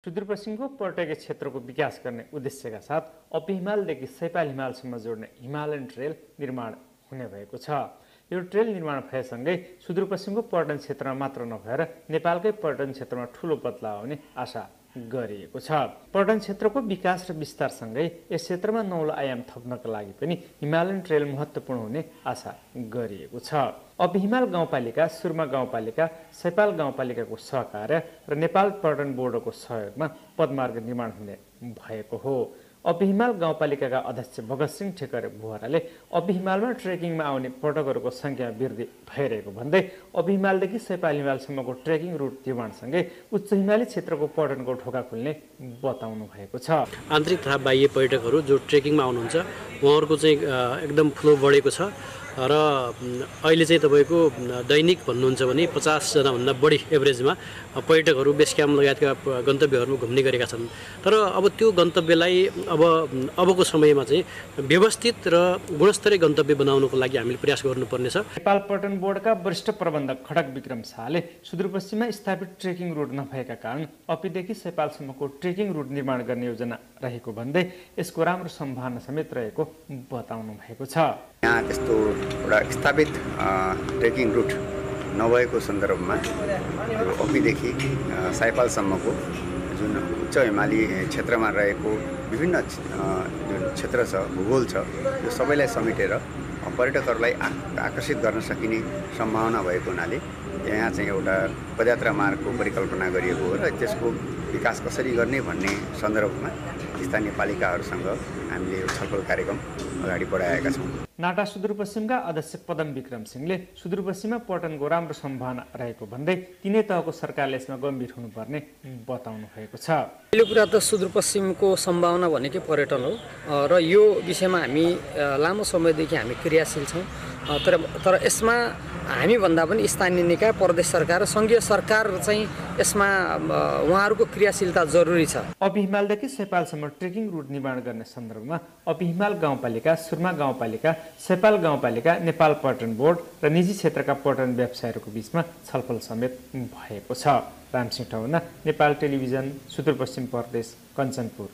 सुदूरपश्चिमको पर्यटकीय क्षेत्रको विकास गर्ने उद्देश्यका साथ अपी हिमालदेखि सैपाल हिमालसम्म जोड्ने हिमालयन ट्रेल निर्माण हुने भएको छ। यो ट्रेल निर्माण भएसँगै सुदूरपश्चिमको पर्यटन क्षेत्रमा मात्र नभएर नेपालकै पर्यटन क्षेत्रमा ठूलो बदलाव आउने आशा गरिएको छ। पर्यटन क्षेत्रको विकास र विस्तारसँगै यस क्षेत्रमा नौलो आयाम थप्नका लागि पनि हिमालयन ट्रेल महत्त्वपूर्ण हुने आशा गरिएको छ। अपी हिमाल गाउँपालिका, सुरमा गाउँपालिका, सैपाल गाउँपालिकाको सहकार्य र नेपाल पर्यटन बोर्डको सहयोगमा पदमार्ग निर्माण हुने भएको हो। अपी हिमाल गाउँपालिकाका अध्यक्ष भगत सिंह ठेकर बुहराले अपी हिमालमा ट्रेकिङमा आउने पर्यटकहरूको सङ्ख्या वृद्धि भइरहेको भन्दै अपी हिमालदेखि सैपाल हिमालसम्मको ट्रेकिङ रुट निर्माणसँगै उच्च हिमाली क्षेत्रको पर्यटनको ढोका खुल्ने बताउनु भएको छ। आन्तरिक तथा बाह्य पर्यटकहरू जो ट्रेकिङमा आउनुहुन्छ उहाँहरूको चाहिँ एकदम फ्लो बढेको छ र अहिले चाहिँ तपाईँको दैनिक भन्नुहुन्छ भने 50 जनाभन्दा बढी एभरेजमा पर्यटकहरू बेस क्याम्प लगायतका गन्तव्यहरूमा घुम्ने गरेका छन्। तर अब त्यो गन्तव्यलाई अबको समयमा चाहिँ व्यवस्थित र गुणस्तरीय गन्तव्य बनाउनको लागि हामीले प्रयास गर्नुपर्नेछ। नेपाल पर्यटन बोर्डका वरिष्ठ प्रबन्धक खड्ग विक्रम शाहले सुदूरपश्चिममा स्थापित ट्रेकिङ रुट नभएका कारण अपीदेखि सैपालसम्मको ट्रेकिङ रुट निर्माण गर्ने योजना रहेको भन्दै यसको राम्रो सम्भावना समेत रहेको बताउनु भएको छ। यहाँ त्यस्तो एउटा स्थापित ट्रेकिङ रुट नभएको सन्दर्भमा अपीदेखि सैपालसम्मको जुन उच्च हिमाली क्षेत्रमा रहेको विभिन्न जुन क्षेत्र छ, भूगोल छ, यो सबैलाई समेटेर पर्यटकहरूलाई आकर्षित गर्न सकिने सम्भावना भएको हुनाले यहाँ चाहिँ एउटा पदयात्रा मार्गको परिकल्पना गरिएको हो र त्यसको विकास कसरी गर्ने भन्ने सन्दर्भमा स्थानीय पालिकाहरूसँग हामीले यो छलफल कार्यक्रम अगाडि बढाएका छौँ। नाटा सुदूरपश्चिमका अध्यक्ष पदम विक्रम सिंहले सुदूरपश्चिममा पर्यटनको राम्रो सम्भावना रहेको भन्दै तिनै तहको सरकारले यसमा गम्भीर हुनुपर्ने बताउनु भएको छ। पहिलो कुरा त सुदूरपश्चिमको सम्भावना भनेकै पर्यटन हो र यो विषयमा हामी लामो समयदेखि हामी क्रियाशील छौँ। तर यसमा हामीभन्दा पनि स्थानीय निकाय, प्रदेश सरकार र सङ्घीय सरकार चाहिँ यसमा उहाँहरूको क्रियाशीलता जरुरी छ। अपी हिमालदेखि सैपालसम्म ट्रेकिङ रुट निर्माण गर्ने सन्दर्भमा अपी हिमाल गाउँपालिका, सुरमा गाउँपालिका, सैपाल गाउँपालिका, नेपाल पर्यटन बोर्ड र निजी क्षेत्रका पर्यटन व्यवसायहरूको बीचमा छलफल समेत भएको छ। रामसिंह ठौना, नेपाल टेलिभिजन, सुदूरपश्चिम प्रदेश, कञ्चनपुर।